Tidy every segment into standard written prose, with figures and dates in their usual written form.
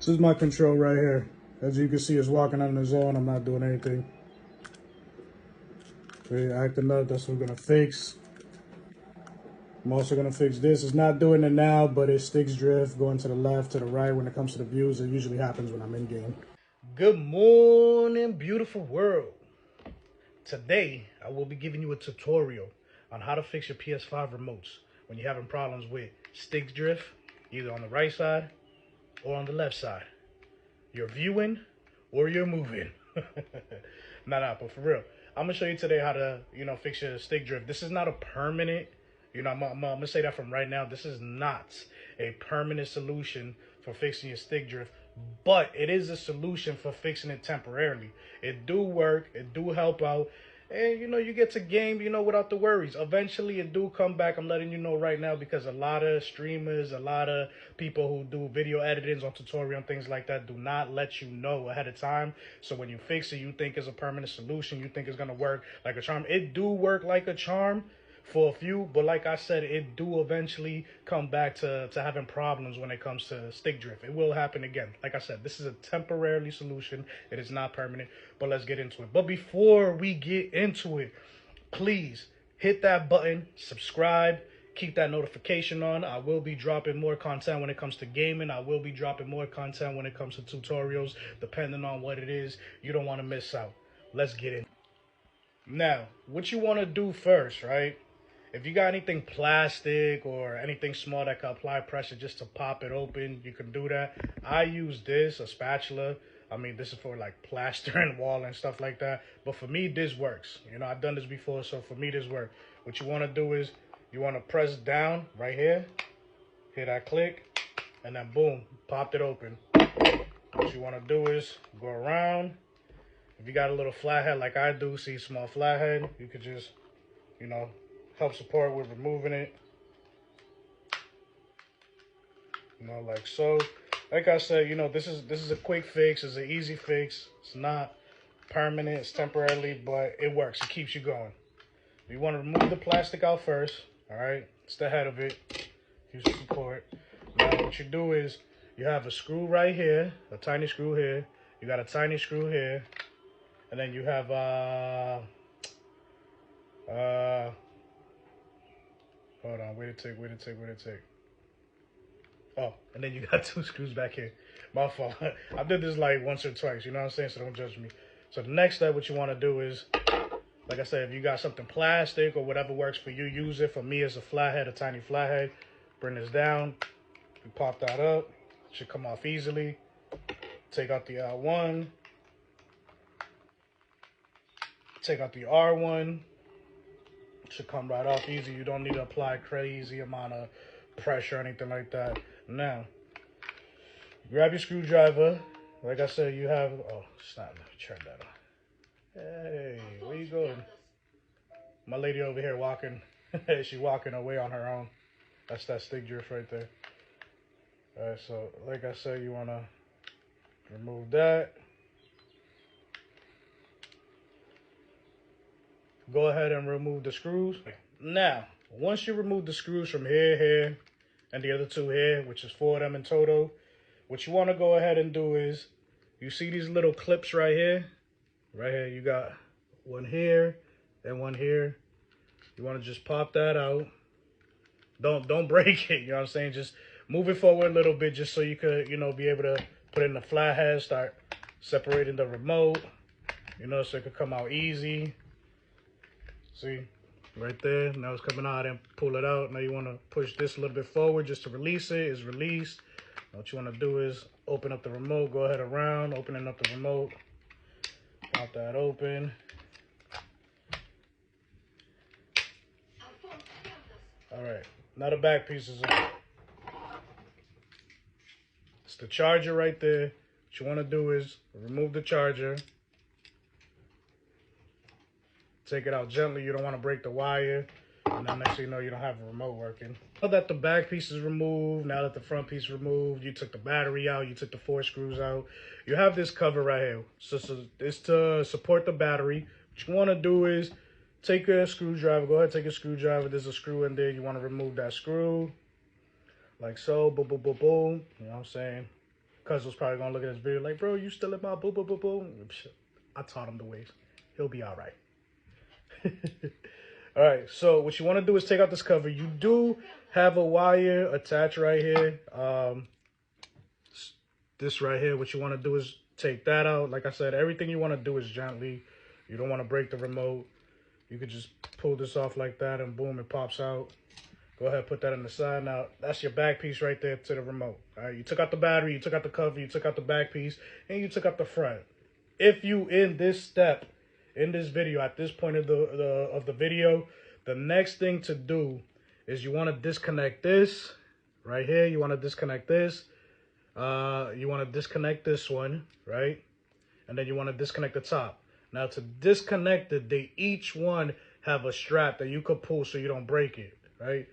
This is my control right here. As you can see, it's walking on its own. I'm not doing anything. Okay, acting up, that's what we're gonna fix. I'm also gonna fix this. It's not doing it now, but it sticks drift going to the left, to the right when it comes to the views. It usually happens when I'm in game. Good morning, beautiful world. Today, I will be giving you a tutorial on how to fix your PS5 remotes when you're having problems with stick drift, either on the right side or on the left side. You're viewing or you're moving. Nah, but for real, I'm gonna show you today how to, fix your stick drift. This is not a permanent, I'm gonna say that from right now. This is not a permanent solution for fixing your stick drift, but it is a solution for fixing it temporarily. It do work, it do help out, and you get to game, without the worries. Eventually it do come back. I'm letting you know right now, because a lot of streamers, a lot of people who do video editings on tutorial and things like that do not let you know ahead of time. So when you fix it, you think it's a permanent solution, you think it's gonna work like a charm. It do work like a charm for a few, but like I said, it do eventually come back to having problems when it comes to stick drift. It will happen again. Like I said, this is a temporary solution. It is not permanent, but let's get into it. But before we get into it, please hit that button, subscribe, keep that notification on. I will be dropping more content when it comes to gaming. I will be dropping more content when it comes to tutorials, depending on what it is. You don't want to miss out. Let's get in. Now, what you want to do first, right? If you got anything plastic or anything small that can apply pressure just to pop it open, you can do that. I use this, a spatula. I mean, this is for like plastering wall and stuff like that. But for me, this works. I've done this before, so for me, this works. What you want to do is you want to press down right here, hit that click, and then boom, popped it open. What you want to do is go around. If you got a little flathead like I do, see small flathead, you could just, help support with removing it. Like so. Like I said, this is a quick fix. It's an easy fix. It's not permanent. It's temporarily, but it works. It keeps you going. You want to remove the plastic out first. All right, it's the head of it. Use the support. Now what you do is you have a screw right here, a tiny screw here. You got a tiny screw here, and then you have hold on, wait a tick. Oh, and then you got two screws back here. My fault. I did this like once or twice, you know what I'm saying? So don't judge me. So the next step, what you want to do is, like I said, if you got something plastic or whatever works for you, use it. For me, it's a flathead, a tiny flathead. Bring this down. You pop that up. It should come off easily. Take out the L1. Take out the R1. Should come right off easy. You don't need to apply crazy amount of pressure or anything like that. Now, grab your screwdriver. Like I said, you have, oh, stop, let me turn that on. Hey, where you going? My lady over here walking. She walking away on her own. That's that stick drift right there. All right, so like I said, you want to remove that. Go ahead and remove the screws. Now, once you remove the screws from here, and the other two here, which is 4 of them in total, what you want to go ahead and do is, you see these little clips right here? Right here, you got one here and one here. You want to just pop that out. Don't break it, you know what I'm saying? Just move it forward a little bit just so you could, be able to put in the flathead, start separating the remote, so it could come out easy. See, right there. Now it's coming out and pull it out. Now you want to push this a little bit forward just to release it. It's released. Now what you want to do is open up the remote. Go ahead around, opening up the remote. Pop that open. All right. Now the back piece is on. It's the charger right there. What you want to do is remove the charger. Take it out gently. You don't want to break the wire. And then next thing you know, you don't have a remote working. Now that the back piece is removed, now that the front piece is removed, you took the battery out, you took the 4 screws out, you have this cover right here. So it's to support the battery. What you want to do is take a screwdriver. Go ahead, take a screwdriver. There's a screw in there. You want to remove that screw. Like so. Boom, boom, boom, boom. You know what I'm saying? Cuz was probably gonna look at this video like, bro, you still in my boo boo boo boo. I taught him the ways. He'll be all right. All right, so what you want to do is take out this cover. You do have a wire attached right here. This right here, what you want to do is take that out. Like I said, everything you want to do is gently. You don't want to break the remote. You could just pull this off like that and boom, it pops out. Go ahead, put that on the side. Now, that's your back piece right there to the remote. All right, you took out the battery, you took out the cover, you took out the back piece, and you took out the front. If you in this step, in this video, at this point of the video, the next thing to do is you want to disconnect this right here. You want to disconnect this. You want to disconnect this one, right? And then you want to disconnect the top. Now, to disconnect it, they each one have a strap that you could pull so you don't break it, right?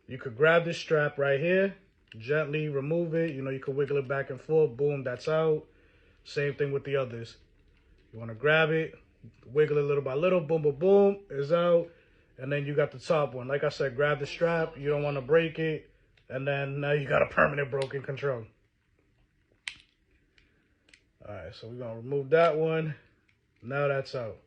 You could grab this strap right here, gently remove it. You know, you could wiggle it back and forth. Boom, that's out. Same thing with the others. You want to grab it, wiggle it little by little, boom, boom, boom, it's out. And then you got the top one. Like I said, grab the strap. You don't want to break it. And then now you got a permanent broken control. All right, so we're going to remove that one. Now that's out.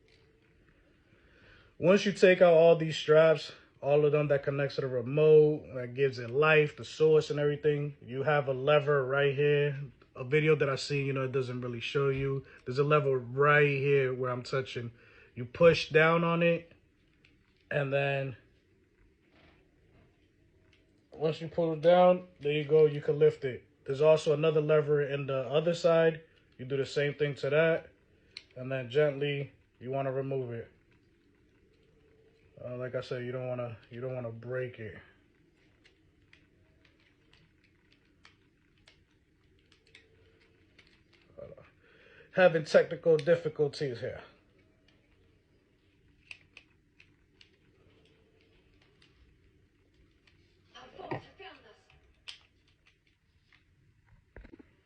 Once you take out all these straps, all of them that connects to the remote, that gives it life, the source and everything, you have a lever right here. A video that I seen, you know, it doesn't really show you. There's a lever right here where I'm touching. You push down on it, and then once you pull it down, there you go, you can lift it. There's also another lever in the other side. You do the same thing to that, and then gently you want to remove it. Like I said, you don't want to break it. Having technical difficulties here.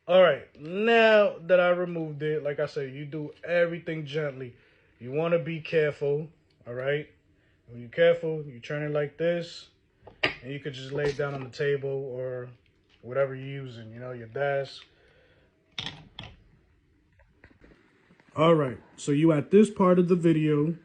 All right, now that I removed it, like I said, you do everything gently. You want to be careful, all right? When you're careful, you turn it like this, and you could just lay it down on the table or whatever you're using, you know, your desk. All right, so you at this part of the video,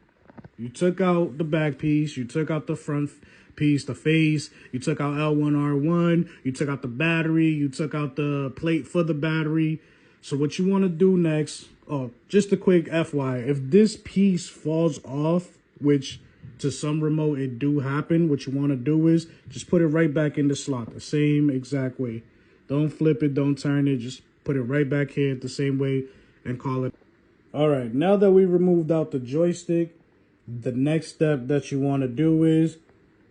you took out the back piece, you took out the front piece, the face, you took out L1R1, you took out the battery, you took out the plate for the battery. So what you want to do next, oh, just a quick FYI, if this piece falls off, which to some remote it do happen, what you want to do is just put it right back in the slot, the same exact way. Don't flip it, don't turn it, just put it right back here the same way and call it. All right, now that we removed out the joystick, the next step that you want to do is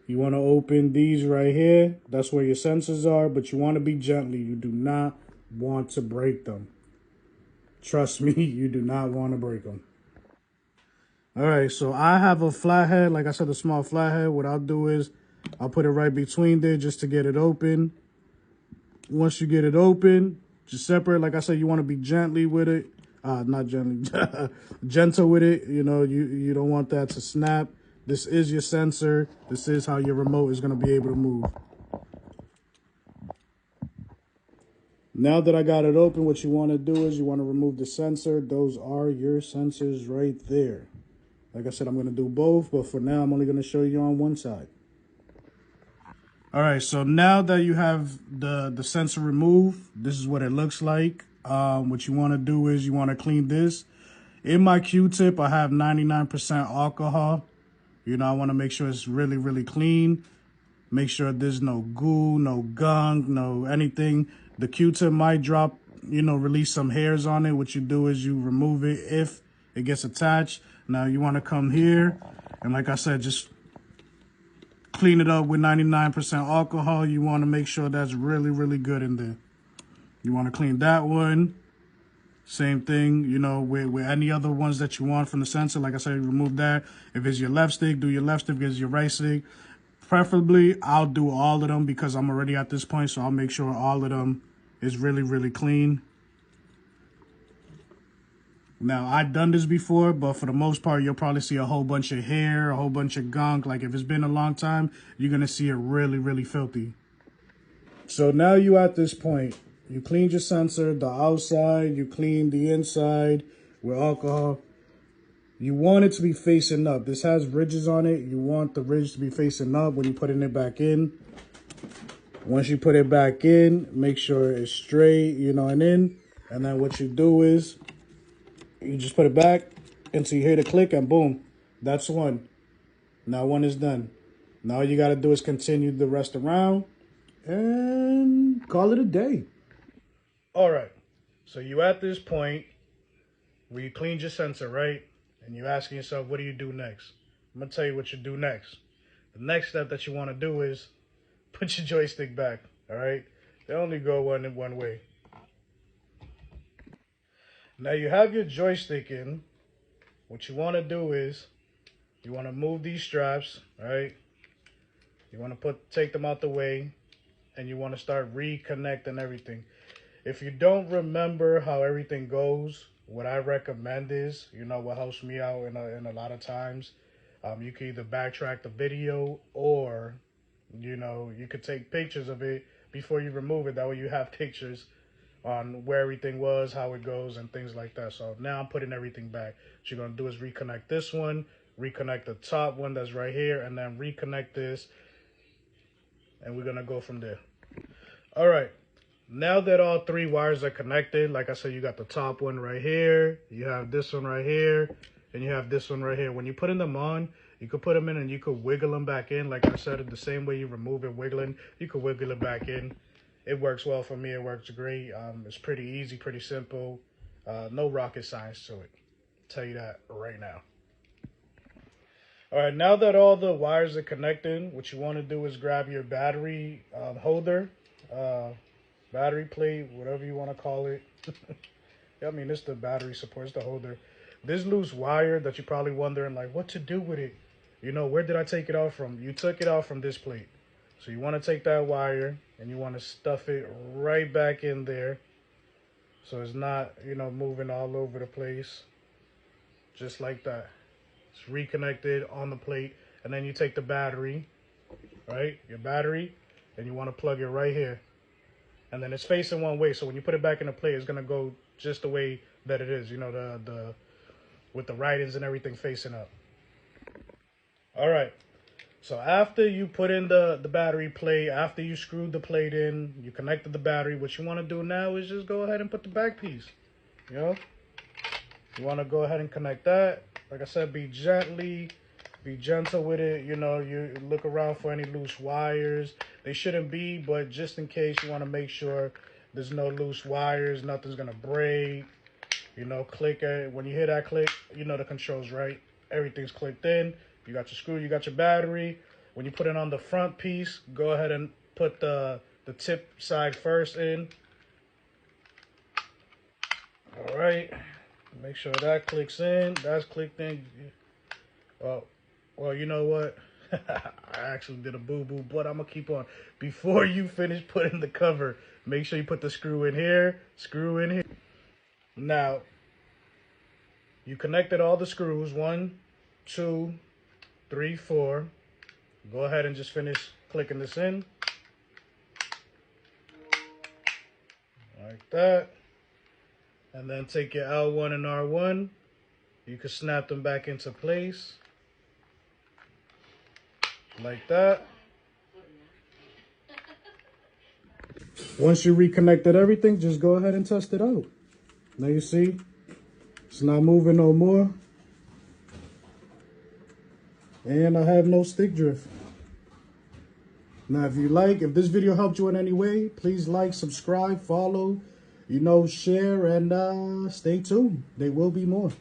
you want to open these right here. That's where your sensors are, but you want to be gently. You do not want to break them. Trust me, you do not want to break them. All right, so I have a flathead. Like I said, a small flathead. What I'll do is I'll put it right between there just to get it open. Once you get it open, just separate. Like I said, you want to be gently with it. Not gently, gentle with it. You know, you don't want that to snap. This is your sensor. This is how your remote is going to be able to move. Now that I got it open, what you want to do is you want to remove the sensor. Those are your sensors right there. Like I said, I'm going to do both, but for now, I'm only going to show you on one side. All right, so now that you have the sensor removed, this is what it looks like. What you want to do is you want to clean this. In my Q-tip, I have 99% alcohol. You know, I want to make sure it's really, really clean. Make sure there's no goo, no gunk, no anything. The Q-tip might drop, you know, release some hairs on it. What you do is you remove it if it gets attached. Now you want to come here, and like I said, just clean it up with 99% alcohol. You want to make sure that's really, really good in there. You want to clean that one. Same thing, you know, with any other ones that you want from the sensor. Like I said, remove that. If it's your left stick, do your left stick. If it's your right stick, preferably, I'll do all of them because I'm already at this point. So I'll make sure all of them is really, really clean. Now, I've done this before, but for the most part, you'll probably see a whole bunch of hair, a whole bunch of gunk. Like if it's been a long time, you're going to see it really, really filthy. So now you at this point. you cleaned your sensor, the outside, you cleaned the inside with alcohol. You want it to be facing up. This has ridges on it. You want the ridge to be facing up when you're putting it back in. Once you put it back in, make sure it's straight, you know, and in. And then what you do is you just put it back until you hear the click and boom, that's one. Now one is done. Now all you got to do is continue the rest around and call it a day. All right. So you at this point where you cleaned your sensor, right? And you're asking yourself, what do you do next? I'm going to tell you what you do next. The next step that you want to do is put your joystick back, all right? They only go one way. Now you have your joystick in. What you want to do is you want to move these straps, all right? You want to take them out the way, and you want to start reconnecting everything. If you don't remember how everything goes, what I recommend is, you know, what helps me out in a lot of times, you can either backtrack the video or, you know, you could take pictures of it before you remove it. That way you have pictures on where everything was, how it goes, and things like that. So now I'm putting everything back. What you're going to do is reconnect this one, reconnect the top one that's right here, and then reconnect this. And we're going to go from there. All right. Now that all three wires are connected, like I said, you got the top one right here, you have this one right here, and you have this one right here. When you're putting them on, you could put them in and you could wiggle them back in. Like I said, the same way you remove it wiggling, you could wiggle it back in. It works well for me. It works great. It's pretty easy, pretty simple. No rocket science to it. I'll tell you that right now. All right, now that all the wires are connected, what you want to do is grab your battery holder, battery plate, whatever you want to call it. I mean, it's the battery support, it's the holder. This loose wire that you're probably wondering, like, what to do with it? You know, where did I take it off from? You took it off from this plate. So you want to take that wire and you want to stuff it right back in there. So it's not, you know, moving all over the place. Just like that. It's reconnected on the plate. And then you take the battery, right? Your battery, and you want to plug it right here. And then it's facing one way. So when you put it back in the plate, it's going to go just the way that it is. You know, the with the writings and everything facing up. All right. So after you put in the battery plate, after you screwed the plate in, you connected the battery, what you want to do now is just go ahead and put the back piece. You know? You want to go ahead and connect that. Like I said, be gentle with it. You know, you look around for any loose wires. They shouldn't be, but just in case, you want to make sure there's no loose wires, nothing's going to break. You know, click it. When you hear that click, you know the control's right. Everything's clicked in. You got your screw, you got your battery. When you put it on the front piece, go ahead and put the tip side first in. All right. Make sure that clicks in. That's clicked in. Well, you know what? I actually did a boo-boo, but I'm going to keep on. Before you finish putting the cover, make sure you put the screw in here, screw in here. Now, you connected all the screws. 1, 2, 3, 4. Go ahead and just finish clicking this in. Like that. And then take your L1 and R1. You can snap them back into place. Like that. Once you reconnected everything, just go ahead and test it out. Now you see, it's not moving no more. And I have no stick drift. Now, if this video helped you in any way, please like, subscribe, follow, you know, share, and stay tuned. There will be more.